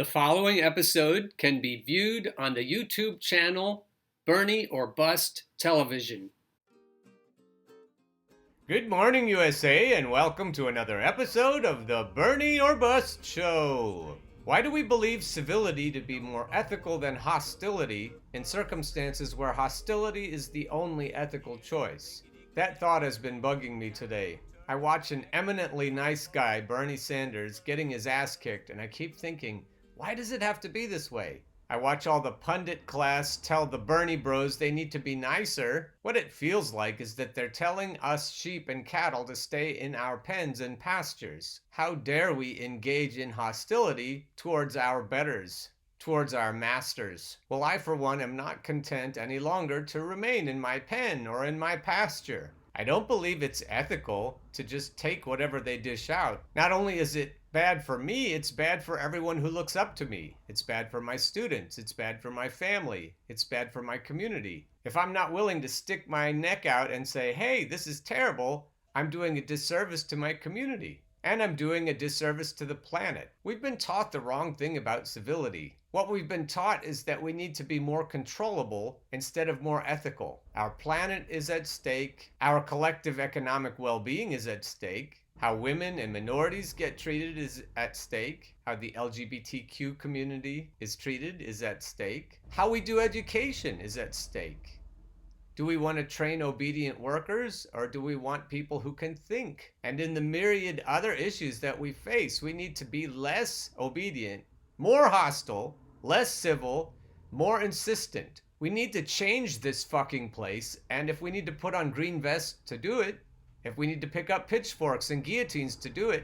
The following episode can be viewed on the YouTube channel Bernie or Bust Television. Good morning, USA, and welcome to another episode of the Bernie or Bust Show. Why do we believe civility to be more ethical than hostility in circumstances where hostility is the only ethical choice? That thought has been bugging me today. I watch an eminently nice guy, Bernie Sanders, getting his ass kicked, and I keep thinking, why does it have to be this way? I watch all the pundit class tell the Bernie bros they need to be nicer. What it feels like is that they're telling us sheep and cattle to stay in our pens and pastures. How dare we engage in hostility towards our betters, towards our masters? Well, I for one am not content any longer to remain in my pen or in my pasture. I don't believe it's ethical to just take whatever they dish out. Not only is it bad for me, it's bad for everyone who looks up to me. It's bad for my students. It's bad for my family. It's bad for my community. If I'm not willing to stick my neck out and say, hey, this is terrible, I'm doing a disservice to my community. And I'm doing a disservice to the planet. We've been taught the wrong thing about civility. What we've been taught is that we need to be more controllable instead of more ethical. Our planet is at stake. Our collective economic well-being is at stake. How women and minorities get treated is at stake. How the LGBTQ community is treated is at stake. How we do education is at stake. Do we want to train obedient workers, or do we want people who can think? And in the myriad other issues that we face, we need to be less obedient, more hostile, less civil, more insistent. We need to change this fucking place, and if we need to put on green vests to do it, if we need to pick up pitchforks and guillotines to do it,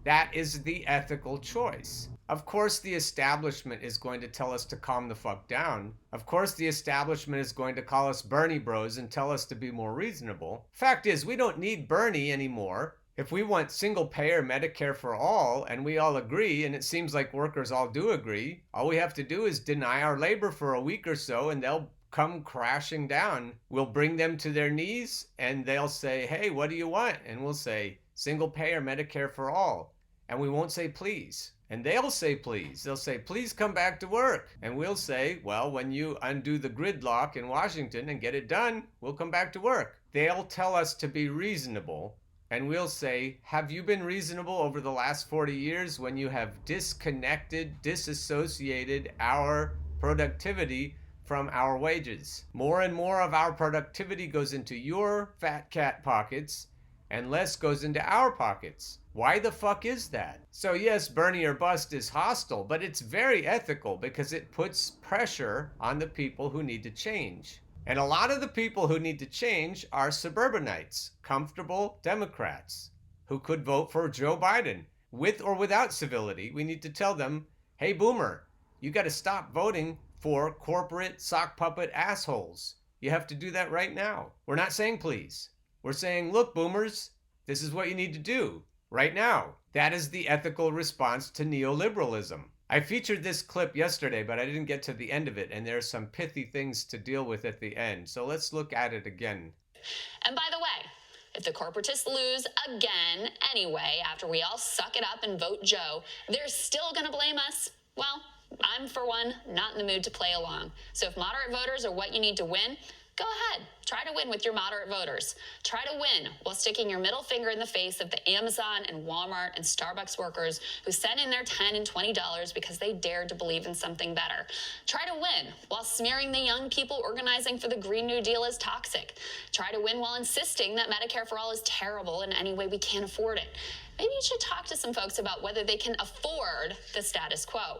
that is the ethical choice. Of course, the establishment is going to tell us to calm the fuck down. Of course, the establishment is going to call us Bernie bros and tell us to be more reasonable. Fact is, we don't need Bernie anymore. If we want single-payer Medicare for all, and we all agree, and it seems like workers all do agree, all we have to do is deny our labor for a week or so, and they'll come crashing down. We'll bring them to their knees, and they'll say, hey, what do you want? And we'll say, single-payer Medicare for all. And we won't say please. And they'll say please. They'll say, please come back to work. And we'll say, well, when you undo the gridlock in Washington and get it done, we'll come back to work. They'll tell us to be reasonable. And we'll say, have you been reasonable over the last 40 years when you have disassociated our productivity from our wages? More and more of our productivity goes into your fat cat pockets, and less goes into our pockets. Why the fuck is that? So yes, Bernie or Bust is hostile, but it's very ethical because it puts pressure on the people who need to change. And a lot of the people who need to change are suburbanites, comfortable Democrats, who could vote for Joe Biden. With or without civility, we need to tell them, hey boomer, you gotta stop voting for corporate sock puppet assholes. You have to do that right now. We're not saying please. We're saying, look, boomers, this is what you need to do right now. That is the ethical response to neoliberalism. I featured this clip yesterday, but I didn't get to the end of it, and there are some pithy things to deal with at the end. So let's look at it again. And by the way, if the corporatists lose again anyway, after we all suck it up and vote Joe, they're still going to blame us. Well, I'm, for one, not in the mood to play along. So if moderate voters are what you need to win, go ahead. Try to win with your moderate voters. Try to win while sticking your middle finger in the face of the Amazon and Walmart and Starbucks workers who sent in their $10 and $20 because they dared to believe in something better. Try to win while smearing the young people organizing for the Green New Deal as toxic. Try to win while insisting that Medicare for all is terrible and any way we can't afford it. Maybe you should talk to some folks about whether they can afford the status quo.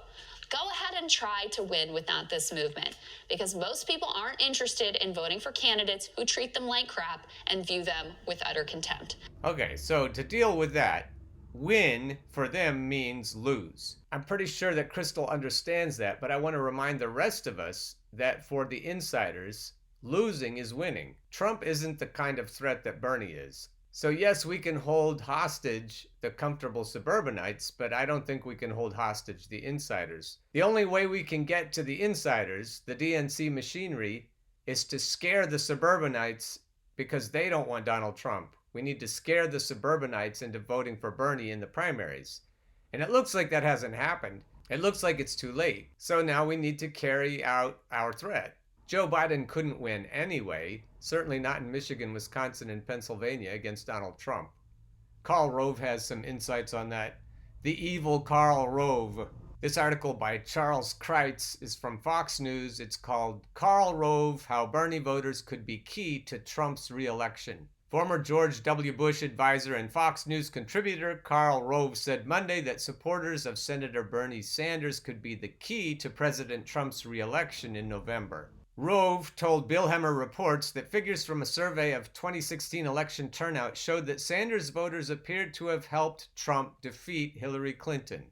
Go ahead and try to win without this movement, because most people aren't interested in voting for candidates who treat them like crap and view them with utter contempt. Okay, so to deal with that, win for them means lose. I'm pretty sure that Crystal understands that, but I want to remind the rest of us that for the insiders, losing is winning. Trump isn't the kind of threat that Bernie is. So yes, we can hold hostage the comfortable suburbanites, but I don't think we can hold hostage the insiders. The only way we can get to the insiders, the DNC machinery, is to scare the suburbanites because they don't want Donald Trump. We need to scare the suburbanites into voting for Bernie in the primaries. And it looks like that hasn't happened. It looks like it's too late, so now we need to carry out our threat. Joe Biden couldn't win anyway, certainly not in Michigan, Wisconsin, and Pennsylvania against Donald Trump. Karl Rove has some insights on that. The evil Karl Rove. This article by Charles Kreitz is from Fox News. It's called Karl Rove, How Bernie Voters Could Be Key to Trump's Re-Election. Former George W. Bush advisor and Fox News contributor Karl Rove said Monday that supporters of Senator Bernie Sanders could be the key to President Trump's re-election in November. Rove told Billheimer Reports that figures from a survey of 2016 election turnout showed that Sanders voters appeared to have helped Trump defeat Hillary Clinton.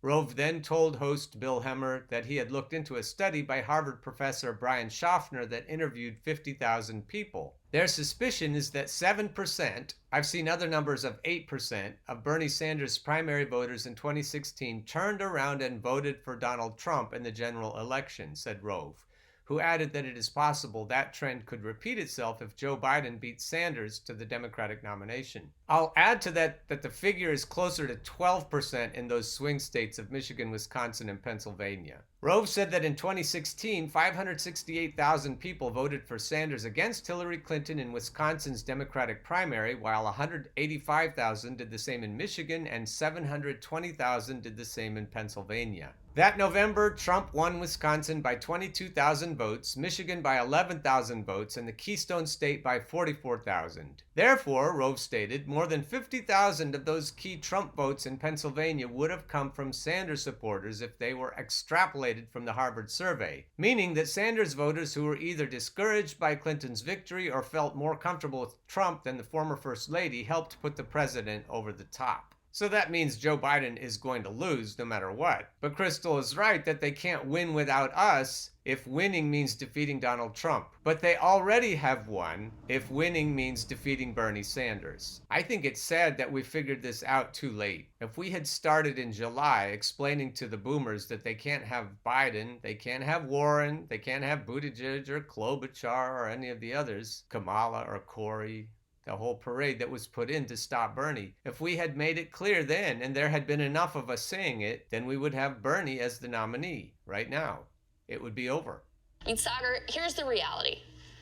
Rove then told host Bill Hemmer that he had looked into a study by Harvard professor Brian Schaffner that interviewed 50,000 people. Their suspicion is that 7%, I've seen other numbers of 8%, of Bernie Sanders' primary voters in 2016 turned around and voted for Donald Trump in the general election, said Rove, who added that it is possible that trend could repeat itself if Joe Biden beats Sanders to the Democratic nomination. I'll add to that the figure is closer to 12% in those swing states of Michigan, Wisconsin, and Pennsylvania. Rove said that in 2016, 568,000 people voted for Sanders against Hillary Clinton in Wisconsin's Democratic primary, while 185,000 did the same in Michigan and 720,000 did the same in Pennsylvania. That November, Trump won Wisconsin by 22,000 votes, Michigan by 11,000 votes, and the Keystone State by 44,000. Therefore, Rove stated, more than 50,000 of those key Trump votes in Pennsylvania would have come from Sanders supporters if they were extrapolated from the Harvard survey, meaning that Sanders voters who were either discouraged by Clinton's victory or felt more comfortable with Trump than the former First Lady helped put the president over the top. So that means Joe Biden is going to lose no matter what. But Crystal is right that they can't win without us if winning means defeating Donald Trump. But they already have won if winning means defeating Bernie Sanders. I think it's sad that we figured this out too late. If we had started in July explaining to the boomers that they can't have Biden, they can't have Warren, they can't have Buttigieg or Klobuchar or any of the others, Kamala or Corey, the whole parade that was put in to stop Bernie. If we had made it clear then, and there had been enough of us saying it, then we would have Bernie as the nominee right now. It would be over. I mean, Sagar, here's the reality.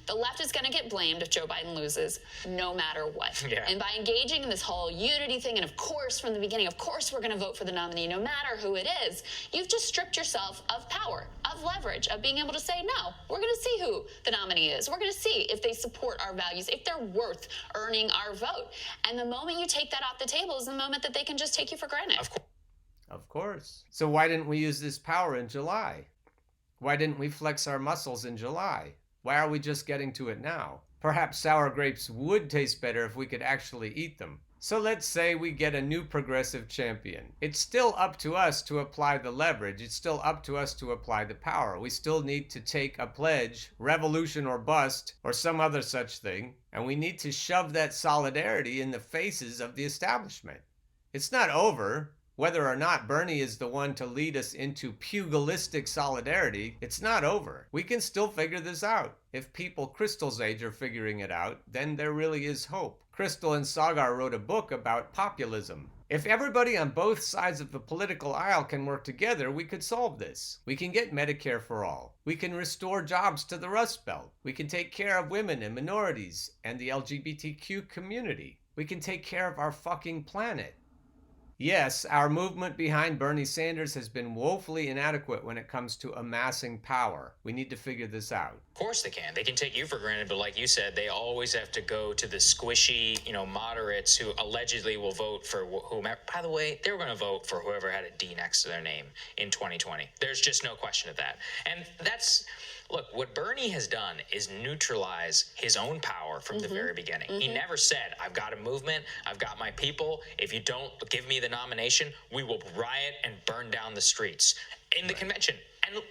The left is going to get blamed if Joe Biden loses, no matter what. Yeah. And by engaging in this whole unity thing, and of course, from the beginning, of course, we're going to vote for the nominee, no matter who it is, you've just stripped yourself of power, of leverage, of being able to say, no, we're going to see who the nominee is. We're going to see if they support our values, if they're worth earning our vote. And the moment you take that off the table is the moment that they can just take you for granted. Of course. So why didn't we use this power in July? Why didn't we flex our muscles in July? Why are we just getting to it now? Perhaps sour grapes would taste better if we could actually eat them. So let's say we get a new progressive champion. It's still up to us to apply the leverage. It's still up to us to apply the power. We still need to take a pledge, revolution or bust, or some other such thing, and we need to shove that solidarity in the faces of the establishment. It's not over. Whether or not Bernie is the one to lead us into pugilistic solidarity, it's not over. We can still figure this out. If people Crystal's age are figuring it out, then there really is hope. Crystal and Sagar wrote a book about populism. If everybody on both sides of the political aisle can work together, we could solve this. We can get Medicare for all. We can restore jobs to the Rust Belt. We can take care of women and minorities and the LGBTQ community. We can take care of our fucking planet. Yes, our movement behind Bernie Sanders has been woefully inadequate when it comes to amassing power. We need to figure this out. Of course they can. They can take you for granted, but like you said, they always have to go to the squishy, moderates who allegedly will vote for whomever. By the way, they were going to vote for whoever had a D next to their name in 2020. There's just no question of that. And look, what Bernie has done is neutralize his own power from the very beginning. He never said, I've got a movement, I've got my people. If you don't give me the nomination, we will riot and burn down the streets in the convention. And,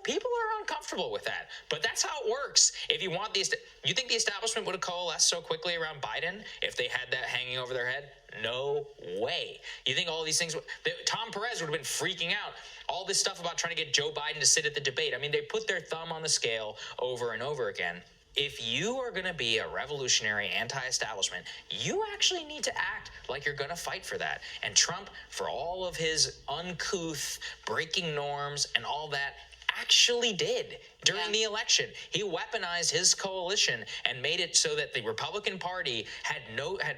people are uncomfortable with that. But that's how it works. If you want you think the establishment would have coalesced so quickly around Biden if they had that hanging over their head? No way. You think all these things, Tom Perez would have been freaking out. All this stuff about trying to get Joe Biden to sit at the debate. I mean, they put their thumb on the scale over and over again. if you are going to be a revolutionary anti-establishment, you actually need to act like you're going to fight for that. And Trump, for all of his uncouth, breaking norms and all that, actually did during the election. He weaponized his coalition and made it so that the Republican Party had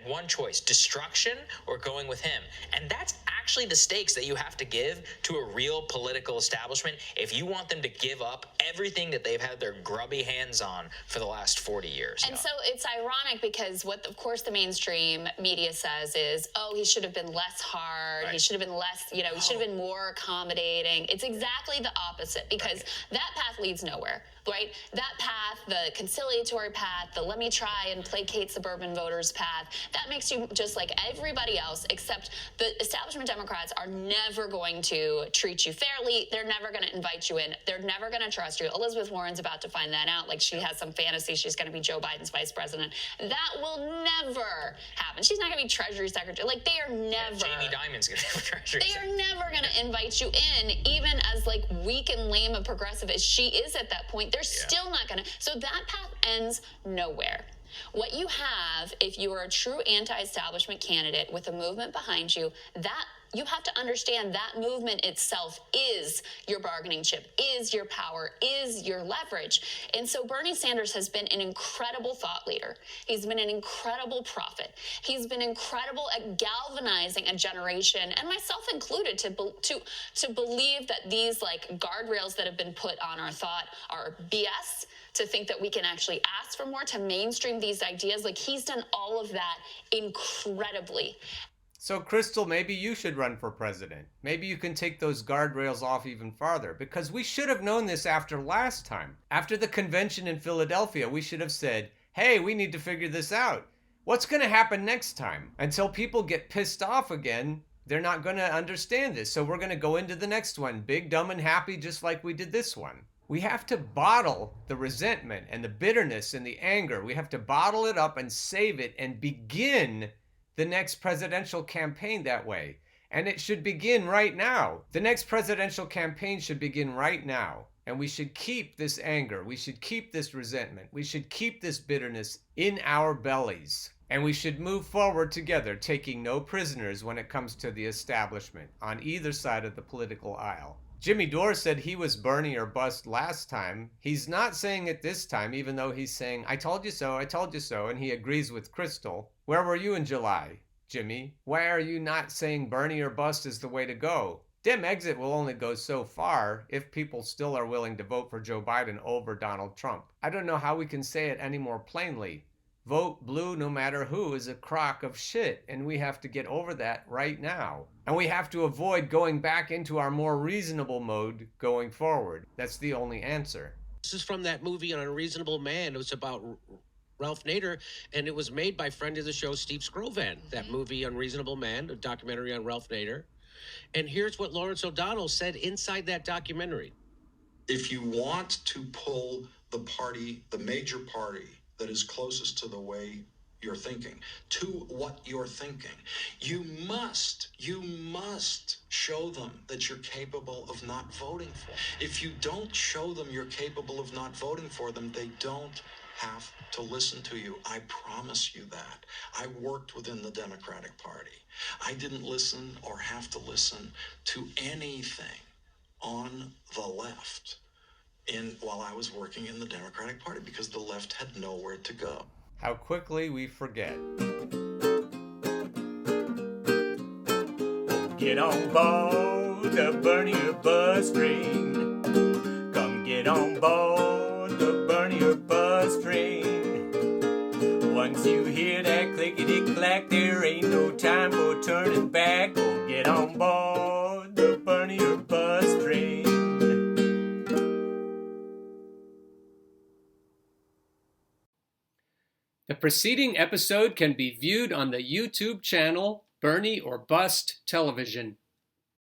one choice: destruction or going with him. And that's actually the stakes that you have to give to a real political establishment if you want them to give up everything that they've had their grubby hands on for the last 40 years. And so it's ironic because what, of course, the mainstream media says is, oh, he should have been less hard. Right. He should have been less, he should have been more accommodating. It's exactly the opposite, because that path leads nowhere, right? That path, the conciliatory path, the let me try and placate suburban voters path, that makes you just like everybody else, except the establishment Democrats are never going to treat you fairly. They're never going to invite you in. They're never going to trust you. Elizabeth Warren's about to find that out. Like, she has some fantasy she's going to be Joe Biden's vice president. That will never happen. She's not going to be Treasury Secretary. Like, they are never. Jamie Dimon's going to be Treasury Secretary. They are never going to invite you in, even as like weak and lame a progressive as she is at that point. They're still not going to. So that path ends nowhere. What you have, if you are a true anti-establishment candidate with a movement behind you, that you have to understand that movement itself is your bargaining chip, is your power, is your leverage. And so Bernie Sanders has been an incredible thought leader. He's been an incredible prophet. He's been incredible at galvanizing a generation, and myself included, to believe that these like guardrails that have been put on our thought are BS, to think that we can actually ask for more, to mainstream these ideas. Like, he's done all of that incredibly. So, Crystal, maybe you should run for president. Maybe you can take those guardrails off even farther, because we should have known this after last time. After the convention in Philadelphia, we should have said, hey, we need to figure this out. What's going to happen next time? Until people get pissed off again, they're not going to understand this. So we're going to go into the next one, big, dumb, and happy, just like we did this one. We have to bottle the resentment and the bitterness and the anger. We have to bottle it up and save it and begin the next presidential campaign that way. And it should begin right now. The next presidential campaign should begin right now. And we should keep this anger. We should keep this resentment. We should keep this bitterness in our bellies. And we should move forward together, taking no prisoners when it comes to the establishment on either side of the political aisle. Jimmy Dore said he was Bernie or bust last time. He's not saying it this time, even though he's saying, I told you so, and he agrees with Crystal. Where were you in July, Jimmy? Why are you not saying Bernie or bust is the way to go? Dem exit will only go so far if people still are willing to vote for Joe Biden over Donald Trump. I don't know how we can say it any more plainly. Vote blue no matter who is a crock of shit, and we have to get over that right now. And we have to avoid going back into our more reasonable mode going forward. That's the only answer. This is from that movie, An Unreasonable Man. It was about Ralph Nader, and it was made by friend of the show, Steve Scrovan. That movie, Unreasonable Man, a documentary on Ralph Nader. And here's what Lawrence O'Donnell said inside that documentary. If you want to pull the party, the major party, that is closest to the way you're thinking, to what you're thinking, you must show them that you're capable of not voting for them. If you don't show them you're capable of not voting for them, they don't have to listen to you. I promise you that. I worked within the Democratic Party. I didn't listen or have to listen to anything on the left while I was working in the Democratic Party, because the left had nowhere to go. How quickly we forget. Get on board the Bernie or bust train. Come get on board the Bernie or bust train. Once you hear that clickety-clack, there ain't no time for turning back. Go get on board the Bernie or bust train. The preceding episode can be viewed on the YouTube channel Bernie or Bust Television.